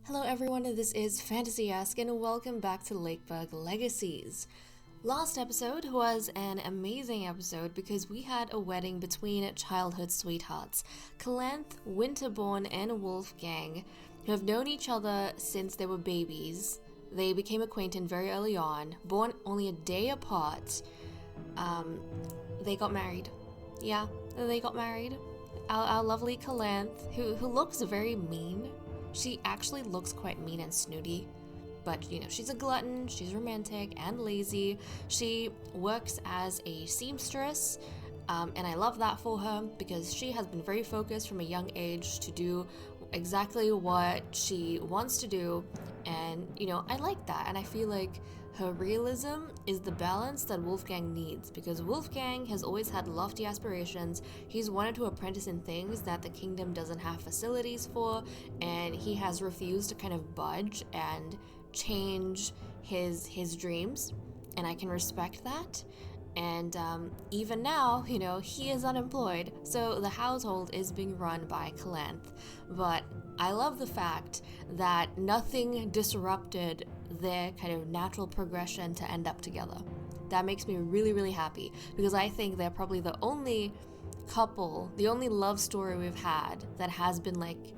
Hello everyone, this is Fantasy-esque and welcome back to Lakeburg Legacies. Last episode was an amazing episode because we had a wedding between childhood sweethearts, Calanth, Winterborn, and Wolfgang, who have known each other since they were babies. They became acquainted very early on, born only a day apart. They got married. Yeah, they got married. Our lovely Calanth, who looks very mean. She actually looks quite mean and snooty, but she's a glutton, she's romantic and lazy. She works as a seamstress, and I love that for her because she has been very focused from a young age to do exactly what she wants to do, and I like that, and I feel like her realism is the balance that Wolfgang needs, because Wolfgang has always had lofty aspirations. He's wanted to apprentice in things that the kingdom doesn't have facilities for, and he has refused to kind of budge and change his dreams, and I can respect that. And even now, he is unemployed, so the household is being run by Calanth. But I love the fact that nothing disrupted their kind of natural progression to end up together. That makes me really, really happy, because I think they're probably the only couple, the only love story we've had that has been like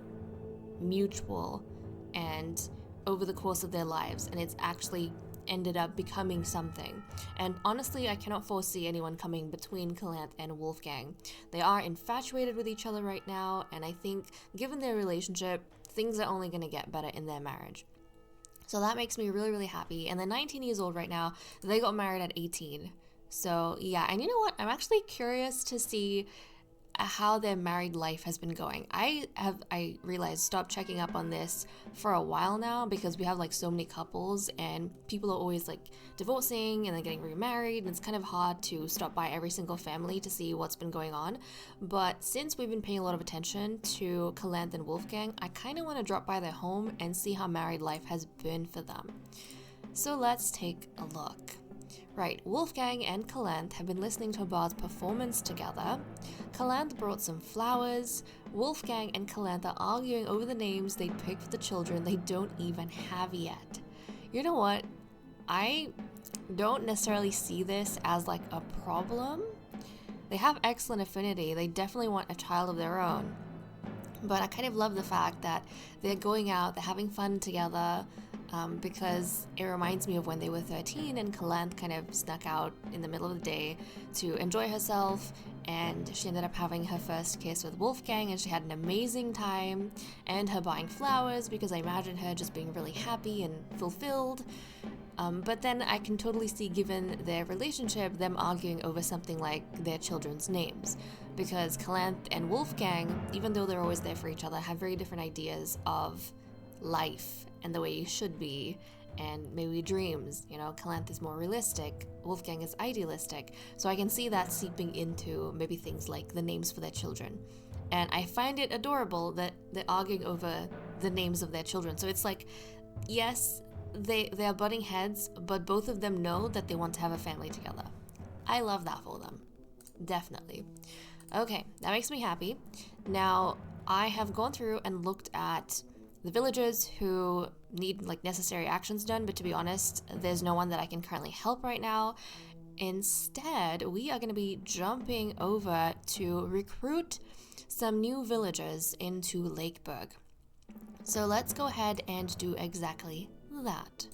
mutual and over the course of their lives, and it's actually ended up becoming something. And honestly, I cannot foresee anyone coming between Calanth and Wolfgang. They are infatuated with each other right now, and I think given their relationship, things are only going to get better in their marriage. So that makes me really, really happy. And they're 19 years old right now. They got married at 18. So yeah, and you know what? I'm actually curious to see how their married life has been going. I realized stopped checking up on this for a while now because we have like so many couples and people are always like divorcing and then getting remarried, and it's kind of hard to stop by every single family to see what's been going on. But since we've been paying a lot of attention to Calanth and Wolfgang, I kind of want to drop by their home and see how married life has been for them. So let's take a look. Right, Wolfgang and Calanth have been listening to a bard's performance together. Calanth brought some flowers. Wolfgang and Calanth are arguing over the names they'd pick for the children they don't even have yet. You know what? I don't necessarily see this as like a problem. They have excellent affinity. They definitely want a child of their own. But I kind of love the fact that they're going out, they're having fun together, because it reminds me of when they were 13 and Calanth kind of snuck out in the middle of the day to enjoy herself, and she ended up having her first kiss with Wolfgang, and she had an amazing time, and her buying flowers because I imagine her just being really happy and fulfilled. But then I can totally see, given their relationship, them arguing over something like their children's names, because Calanth and Wolfgang, even though they're always there for each other, have very different ideas of life and the way you should be, and maybe dreams. Calanth is more realistic, Wolfgang is idealistic, so I can see that seeping into maybe things like the names for their children. And I find it adorable that they're arguing over the names of their children. So it's like, yes, they are butting heads, but both of them know that they want to have a family together. I love that for them. Definitely. Okay, that makes me happy. Now, I have gone through and looked at the villagers who need like necessary actions done, but to be honest, there's no one that I can currently help right now. Instead, we are going to be jumping over to recruit some new villagers into Lakeburg. So let's go ahead and do exactly that.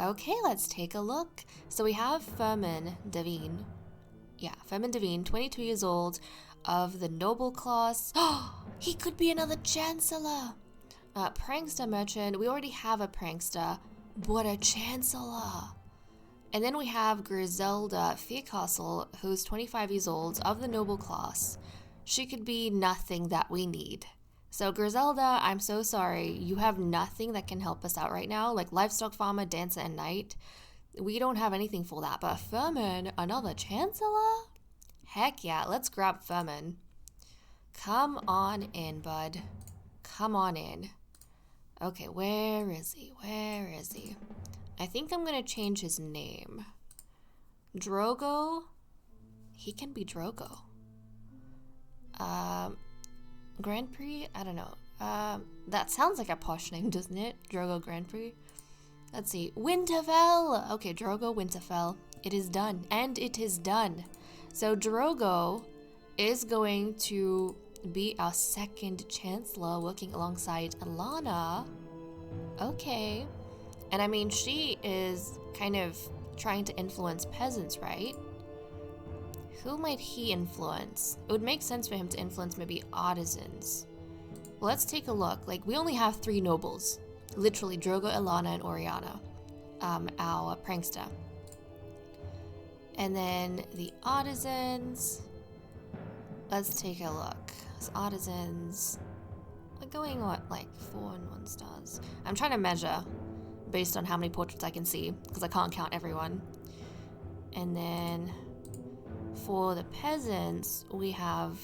Okay, let's take a look. So we have Firmin Devine. Yeah, Firmin Devine, 22 years old, of the noble class. Oh, he could be another Chancellor. Prankster merchant. We already have a prankster, but a Chancellor. And then we have Griselda Faircastle, who's 25 years old, of the noble class. She could be nothing that we need. So Griselda, I'm so sorry, you have nothing that can help us out right now, like livestock farmer, dancer, and knight. We don't have anything for that, but Firmin, another Chancellor? Heck yeah, let's grab Firmin. Come on in, bud. Come on in. Okay, where is he? Where is he? I think I'm gonna change his name. Drogo? He can be Drogo. Grand Prix? I don't know. That sounds like a posh name, doesn't it? Drogo Grand Prix. Let's see. Winterfell! Okay, Drogo Winterfell. It is done. And it is done. So Drogo is going to be our second Chancellor, working alongside Alana. Okay. And I mean, she is kind of trying to influence peasants, right? Who might he influence? It would make sense for him to influence maybe artisans. Well, let's take a look. Like, we only have 3 nobles. Literally, Drogo, Alana, and Oriana. Our prankster. And then the artisans. Let's take a look. So artisans are going, what, like 4 and 1 stars? I'm trying to measure based on how many portraits I can see, because I can't count everyone. And then for the peasants, we have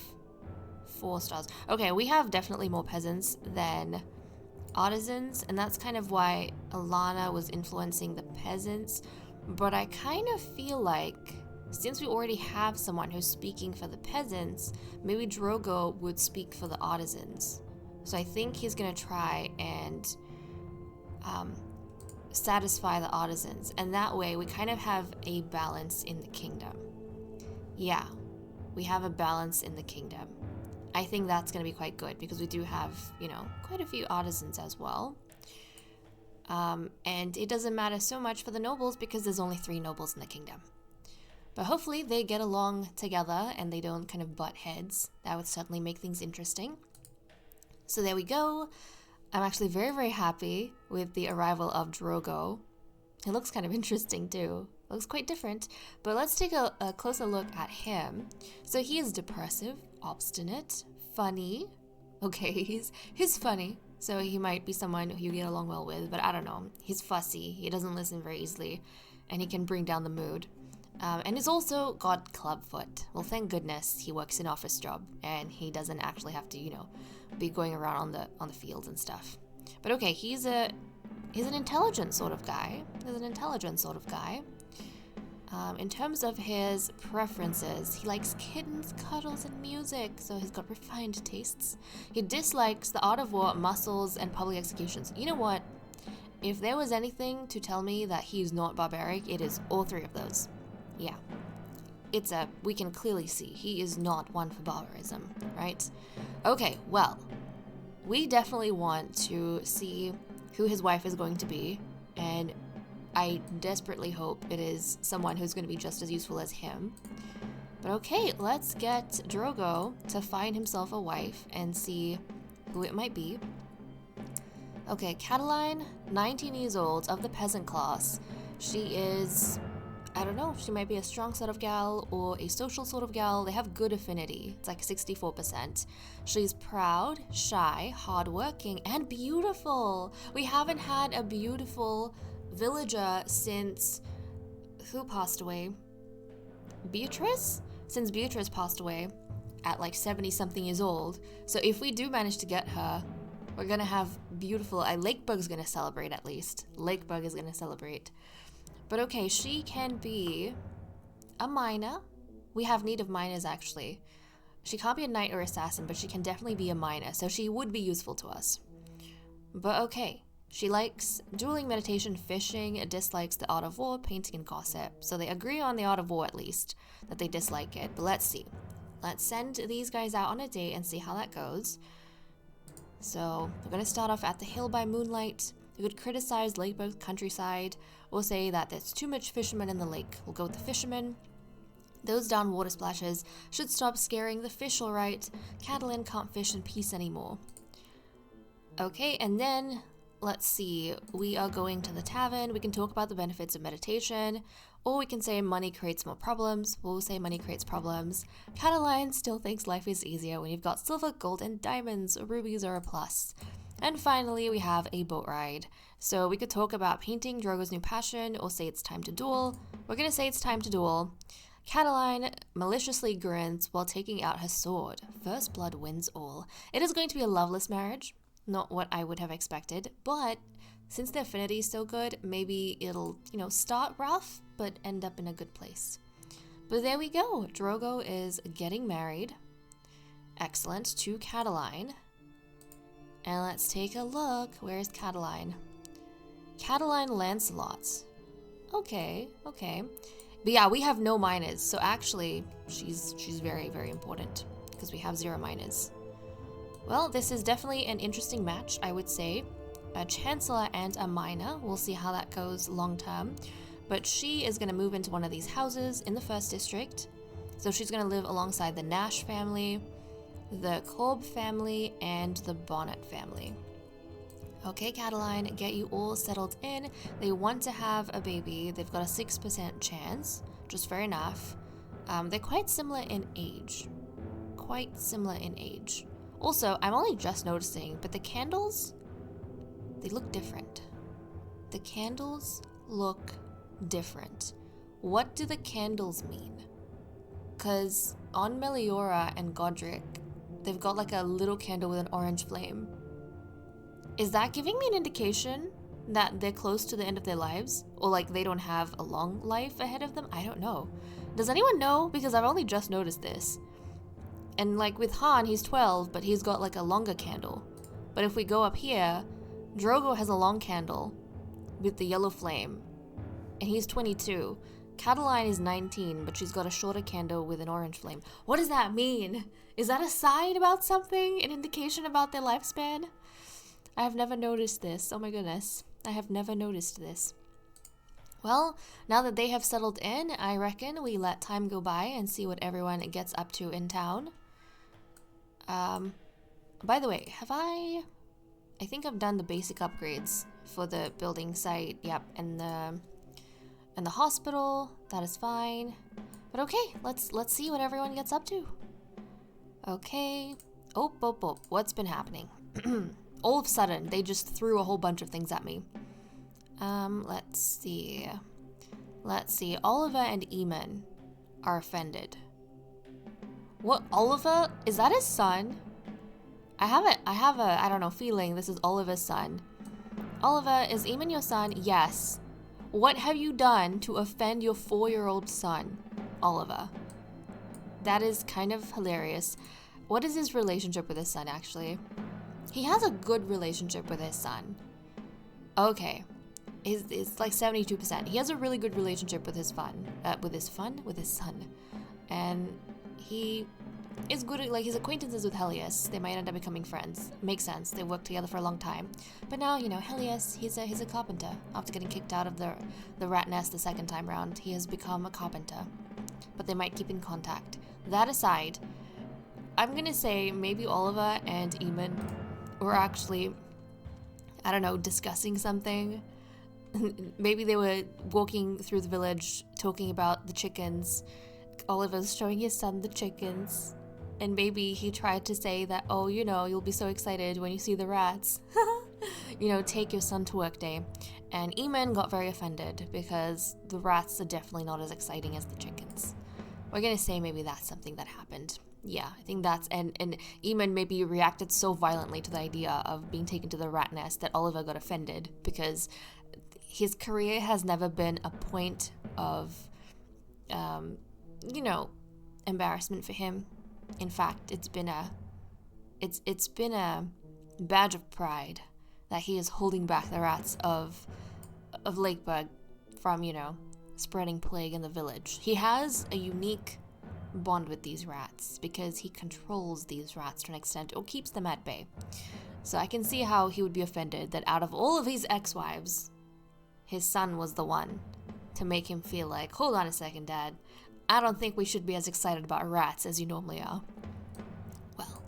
4 stars. Okay, we have definitely more peasants than artisans, and that's kind of why Alana was influencing the peasants. But I kind of feel like, since we already have someone who's speaking for the peasants, maybe Drogo would speak for the artisans. So I think he's gonna try and satisfy the artisans, and that way we kind of have a balance in the kingdom. Yeah, we have a balance in the kingdom. I think that's going to be quite good because we do have, you know, quite a few artisans as well. And it doesn't matter so much for the nobles because there's only 3 nobles in the kingdom. But hopefully they get along together and they don't kind of butt heads. That would certainly make things interesting. So there we go. I'm actually very, very happy with the arrival of Drogo. It looks kind of interesting too. Looks quite different. But let's take a closer look at him. So he is depressive, obstinate, funny. Okay, he's funny. So he might be someone who you get along well with, but I don't know. He's fussy. He doesn't listen very easily. And he can bring down the mood. And he's also got clubfoot. Well, thank goodness he works an office job and he doesn't actually have to, you know, be going around on the fields and stuff. But okay, he's an intelligent sort of guy. In terms of his preferences, he likes kittens, cuddles, and music, so he's got refined tastes. He dislikes the art of war, muscles, and public executions. You know what? If there was anything to tell me that he's not barbaric, it is all 3 of those. Yeah. We can clearly see he is not one for barbarism, right? Okay, well, we definitely want to see who his wife is going to be, and I desperately hope it is someone who's going to be just as useful as him. But okay, let's get Drogo to find himself a wife and see who it might be. Okay, Cataline, 19 years old, of the peasant class. She is, I don't know, she might be a strong sort of gal or a social sort of gal. They have good affinity. It's like 64%. She's proud, shy, hardworking, and beautiful. We haven't had a beautiful villager since who passed away? Beatrice? Since Beatrice passed away at like 70 something years old. So if we do manage to get her, we're gonna have beautiful. Lakeburg's gonna celebrate at least. Lakeburg is gonna celebrate. But okay, she can be a miner. We have need of miners actually. She can't be a knight or assassin, but she can definitely be a miner. So she would be useful to us. But okay. She likes dueling, meditation, fishing, dislikes the art of war, painting, and gossip. So they agree on the art of war at least, that they dislike it. But let's see. Let's send these guys out on a date and see how that goes. So we're going to start off at the hill by moonlight. We could criticize Lakeburg's countryside or say that there's too much fishermen in the lake. We'll go with the fishermen. Those down water splashes should stop scaring the fish, alright. Catalan can't fish in peace anymore. Okay, and then let's see, we are going to the tavern. We can talk about the benefits of meditation, or we can say money creates more problems. We'll say money creates problems. Cataline still thinks life is easier when you've got silver, gold, and diamonds. Rubies are a plus. And finally, we have a boat ride. So we could talk about painting, Drogo's new passion, or say it's time to duel. We're going to say it's time to duel. Cataline maliciously grins while taking out her sword. First blood wins all. It is going to be a loveless marriage. Not what I would have expected, but since the affinity is so good, maybe it'll, you know, start rough, but end up in a good place. But there we go. Drogo is getting married. Excellent. To Cataline. And let's take a look. Where's Cataline? Cataline Lancelot. Okay. But yeah, we have no minors, so actually she's very, very important because we have 0 minors. Well, this is definitely an interesting match, I would say. A Chancellor and a minor. We'll see how that goes long term. But she is going to move into one of these houses in the 1st district. So she's going to live alongside the Nash family, the Korb family, and the Bonnet family. Okay, Cataline, get you all settled in. They want to have a baby. They've got a 6% chance, just fair enough. They're quite similar in age. Also, I'm only just noticing, but the candles, they look different. The candles look different. What do the candles mean? Because on Meliora and Godric, they've got like a little candle with an orange flame. Is that giving me an indication that they're close to the end of their lives? Or like they don't have a long life ahead of them? I don't know. Does anyone know? Because I've only just noticed this. And like with Han, he's 12, but he's got like a longer candle. But if we go up here, Drogo has a long candle with the yellow flame. And he's 22. Cataline is 19, but she's got a shorter candle with an orange flame. What does that mean? Is that a sign about something? An indication about their lifespan? I have never noticed this. Oh my goodness. I have never noticed this. Well, now that they have settled in, I reckon we let time go by and see what everyone gets up to in town. By the way, I think I've done the basic upgrades for the building site. Yep, and the hospital. That is fine. But okay, let's see what everyone gets up to. Okay. Oh. What's been happening? All of a sudden, they just threw a whole bunch of things at me. Let's see. Oliver and Eamon are offended. What, Oliver? Is that his son? I have a, I don't know, feeling this is Oliver's son. Oliver, is Eamon your son? Yes. What have you done to offend your 4-year-old son, Oliver? That is kind of hilarious. What is his relationship with his son, actually? He has a good relationship with his son. Okay. It's like 72%. He has a really good relationship with his son. And he is good at, like, his acquaintances with Helios. They might end up becoming friends. Makes sense. They worked together for a long time. But now, you know, Helios, he's a carpenter. After getting kicked out of the rat nest the second time round, he has become a carpenter. But they might keep in contact. That aside, I'm gonna say maybe Oliver and Eamon were actually, I don't know, discussing something. Maybe they were walking through the village talking about the chickens. Oliver's showing his son the chickens. And maybe he tried to say that, oh, you know, you'll be so excited when you see the rats. You know, take your son to work day. And Eamon got very offended because the rats are definitely not as exciting as the chickens. We're gonna say maybe that's something that happened. Yeah, I think that's, and Eamon maybe reacted so violently to the idea of being taken to the rat nest that Oliver got offended because his career has never been a point of, you know, embarrassment for him. In fact, it's been a badge of pride that he is holding back the rats of Lakeburg from, you know, spreading plague in the village. He has a unique bond with these rats because he controls these rats to an extent or keeps them at bay. So I can see how he would be offended that out of all of his ex-wives, his son was the one to make him feel like, hold on a second, Dad, I don't think we should be as excited about rats as you normally are. Well,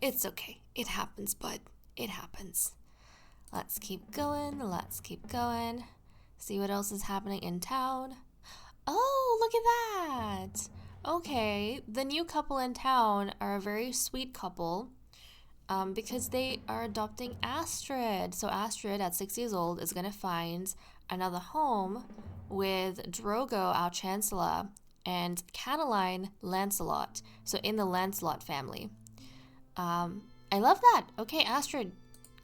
it's okay. It happens, bud. It happens. Let's keep going. See what else is happening in town. Oh, look at that. Okay, the new couple in town are a very sweet couple because they are adopting Astrid. So Astrid, at 6 years old, is going to find another home with Drogo, our Chancellor, and Cataline Lancelot. So in the Lancelot family. I love that. Okay, Astrid,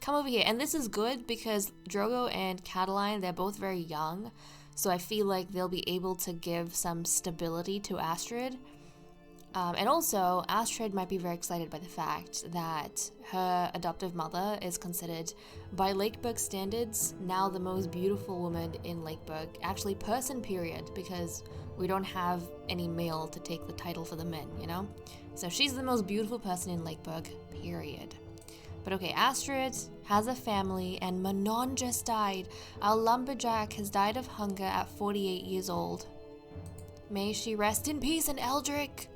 come over here. And this is good because Drogo and Cataline, they're both very young. So I feel like they'll be able to give some stability to Astrid. And also, Astrid might be very excited by the fact that her adoptive mother is considered, by Lakeburg standards, now the most beautiful woman in Lakeburg. Actually, person period, because we don't have any male to take the title for the men, you know? So she's the most beautiful person in Lakeburg, period. But okay, Astrid has a family, and Manon just died. Our lumberjack has died of hunger at 48 years old. May she rest in peace, and Eldrick!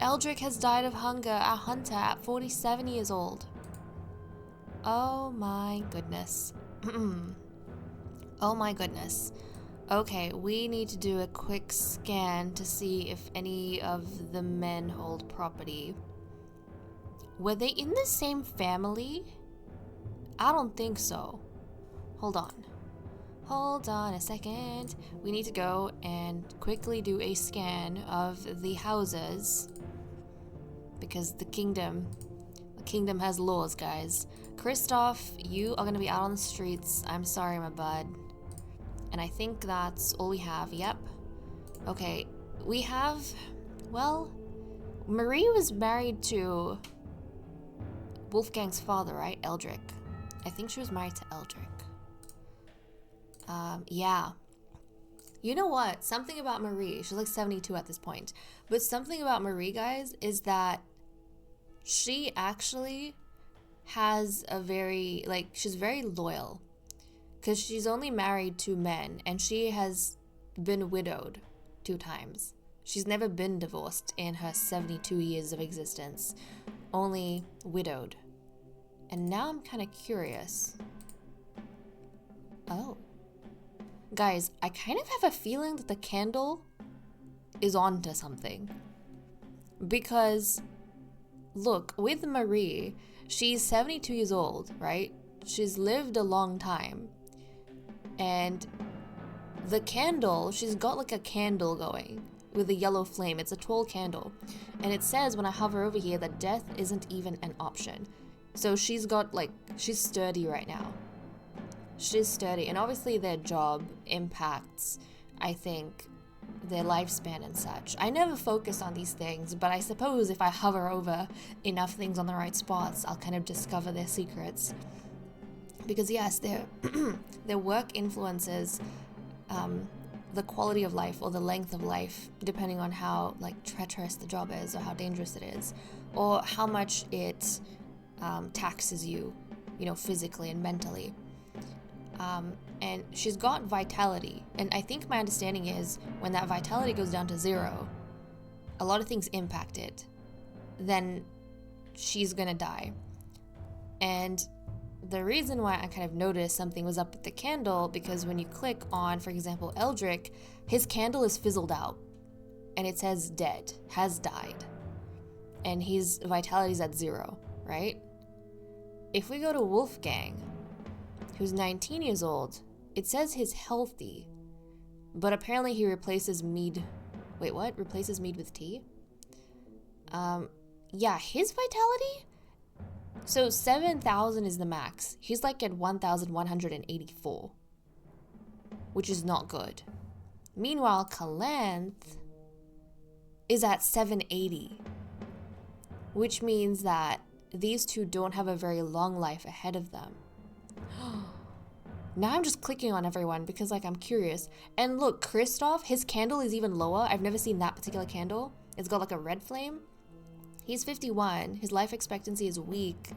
Eldrick has died of hunger, our hunter, at 47 years old. Oh my goodness. Oh my goodness. Okay, we need to do a quick scan to see if any of the men hold property. Were they in the same family? I don't think so. Hold on. Hold on a second. We need to go and quickly do a scan of the houses. Because the kingdom has laws, guys. Kristoff, you are going to be out on the streets. I'm sorry, my bud. And I think that's all we have. Yep. Okay, we have... Well, Marie was married to Wolfgang's father, right? Eldrick. I think she was married to Eldrick. Yeah. You know what? Something about Marie, she's like 72 at this point, but something about Marie, guys, is that she actually has a very, like, she's very loyal, because she's only married 2 men, and she has been widowed 2 times. She's never been divorced in her 72 years of existence, only widowed. And now I'm kind of curious. Oh. Guys, I kind of have a feeling that the candle is onto something. Because, look, with Marie, she's 72 years old, right? She's lived a long time. And the candle, she's got like a candle going with a yellow flame. It's a tall candle. And it says when I hover over here that death isn't even an option. So she's got like, she's sturdy right now. She's sturdy, and obviously their job impacts, I think, their lifespan and such. I never focus on these things, but I suppose if I hover over enough things on the right spots, I'll kind of discover their secrets. Because yes, their work influences the quality of life or the length of life, depending on how like treacherous the job is or how dangerous it is, or how much it taxes you, you know, physically and mentally. And she's got vitality, and I think my understanding is when that vitality goes down to 0, a lot of things impact it, then she's gonna die. And the reason why I kind of noticed something was up with the candle, because when you click on, for example, Eldrick, his candle is fizzled out and it says dead, has died, and his vitality's at 0, right? If we go to Wolfgang, who's 19 years old, it says he's healthy, but apparently he replaces mead. Wait, what? Replaces mead with tea? Yeah, his vitality? So 7,000 is the max. He's like at 1,184, which is not good. Meanwhile, Calanth is at 780, which means that these two don't have a very long life ahead of them. Now I'm just clicking on everyone because like I'm curious. And look, Kristoff, his candle is even lower. I've never seen that particular candle. It's got like a red flame. He's 51. His life expectancy is weak.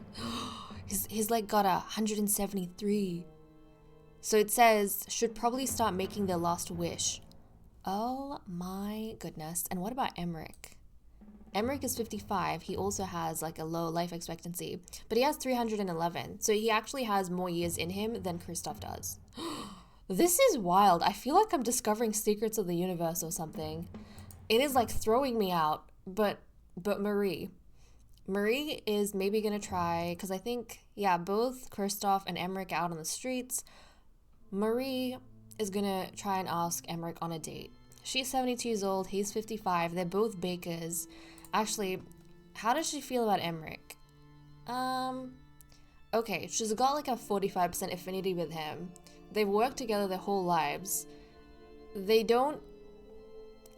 He's like got 173. So it says should probably start making their last wish. Oh my goodness. And what about Emmerich? Emmerich is 55. He also has like a low life expectancy, but he has 311. So he actually has more years in him than Kristoff does. This is wild. I feel like I'm discovering secrets of the universe or something. It is like throwing me out, but Marie is maybe gonna try, because I think, yeah, both Kristoff and Emmerich out on the streets. Marie is gonna try and ask Emmerich on a date. She's 72 years old, he's 55, they're both bakers. Actually, how does she feel about Emmerich? Okay, she's got like a 45% affinity with him. They've worked together their whole lives. They don't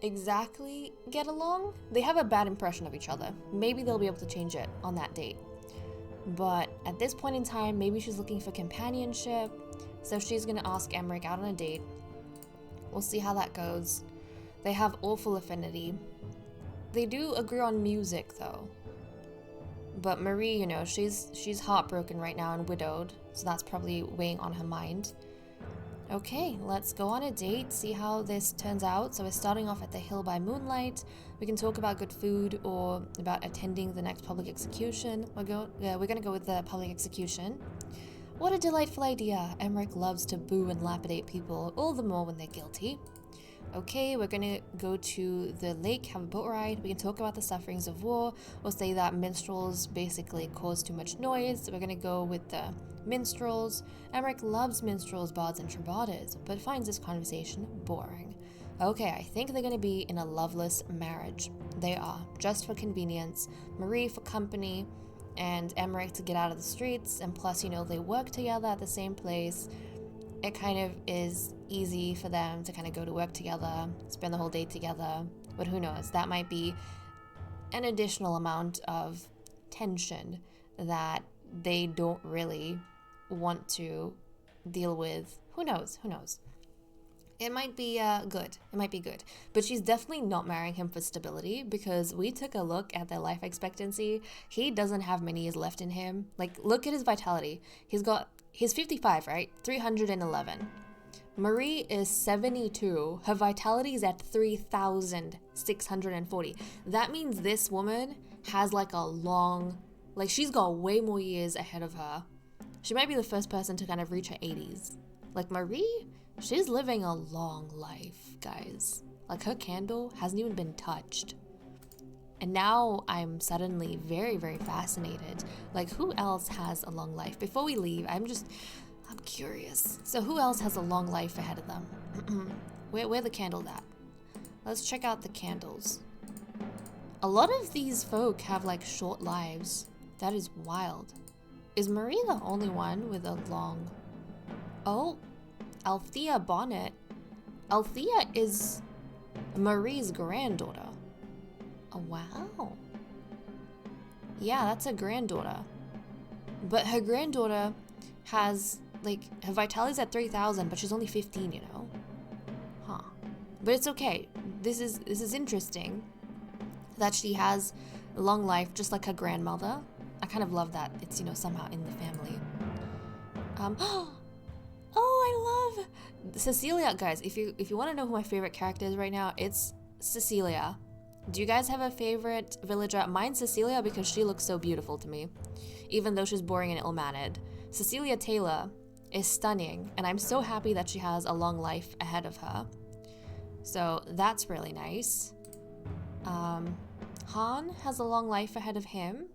exactly get along. They have a bad impression of each other. Maybe they'll be able to change it on that date. But at this point in time, maybe she's looking for companionship. So she's gonna ask Emmerich out on a date. We'll see how that goes. They have awful affinity. They do agree on music though. But Marie, you know, she's heartbroken right now and widowed, so that's probably weighing on her mind. Okay, let's go on a date, see how this turns out. So we're starting off at the Hill by Moonlight. We can talk about good food or about attending the next public execution. We're gonna go with the public execution. What a delightful idea. Emmerich loves to boo and lapidate people, all the more when they're guilty. Okay, we're gonna go to the lake, have a boat ride. We can talk about the sufferings of war, or say that minstrels basically cause too much noise. So we're gonna go with the minstrels. Emmerich loves minstrels, bards, and troubadours, but finds this conversation boring. Okay, I think they're gonna be in a loveless marriage. They are, just for convenience. Marie for company, and Emmerich to get out of the streets, and plus, you know, they work together at the same place. It kind of is easy for them to kind of go to work together, spend the whole day together, but who knows, that might be an additional amount of tension that they don't really want to deal with. Who knows? It might be good. It might be good. But she's definitely not marrying him for stability, because we took a look at their life expectancy. He doesn't have many years left in him. Like, look at his vitality. He's 55, right? 311. Marie is 72. Her vitality is at 3,640. That means this woman has like she's got way more years ahead of her. She might be the first person to kind of reach her 80s. Like Marie, she's living a long life, guys. Like, her candle hasn't even been touched. And now I'm suddenly very, very fascinated. Like, who else has a long life? Before we leave, I'm curious. So who else has a long life ahead of them? Where the candle at? Let's check out the candles. A lot of these folk have like short lives. That is wild. Is Marie the only one with a long... Oh, Althea Bonnet. Althea is Marie's granddaughter. Oh, wow. Yeah, that's a granddaughter. But her granddaughter has, like, her vitality's at 3,000, but she's only 15, you know? Huh. But it's okay. This is interesting that she has a long life, just like her grandmother. I kind of love that it's, you know, somehow in the family. Oh, I love Cecilia. Guys, if you want to know who my favorite character is right now, it's Cecilia. Do you guys have a favorite villager? Mine's Cecilia, because she looks so beautiful to me, even though she's boring and ill-mannered. Cecilia Taylor is stunning, and I'm so happy that she has a long life ahead of her. So that's really nice. Han has a long life ahead of him,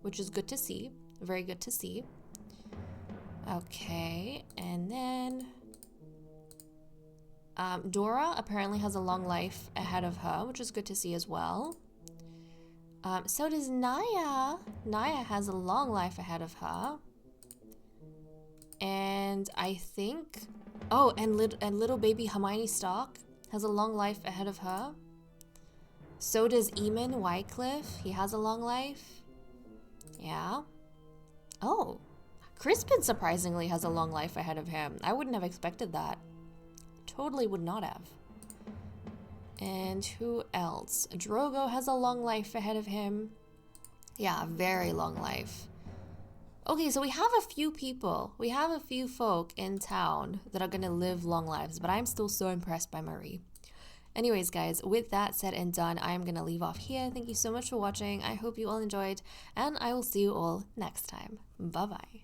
which is good to see. Very good to see. Okay, and then Dora apparently has a long life ahead of her, which is good to see as well. So does Naya. Naya has a long life ahead of her. And I think... Oh, and little baby Hermione Stark has a long life ahead of her. So does Eamon Wycliffe. He has a long life. Yeah. Oh, Crispin surprisingly has a long life ahead of him. I wouldn't have expected that. Totally would not have. And who else? Drogo has a long life ahead of him. Yeah, a very long life. Okay, so we have a few people. We have a few folk in town that are gonna live long lives, but I'm still so impressed by Marie. Anyways, guys, with that said and done, I am gonna leave off here. Thank you so much for watching. I hope you all enjoyed, and I will see you all next time. Bye-bye.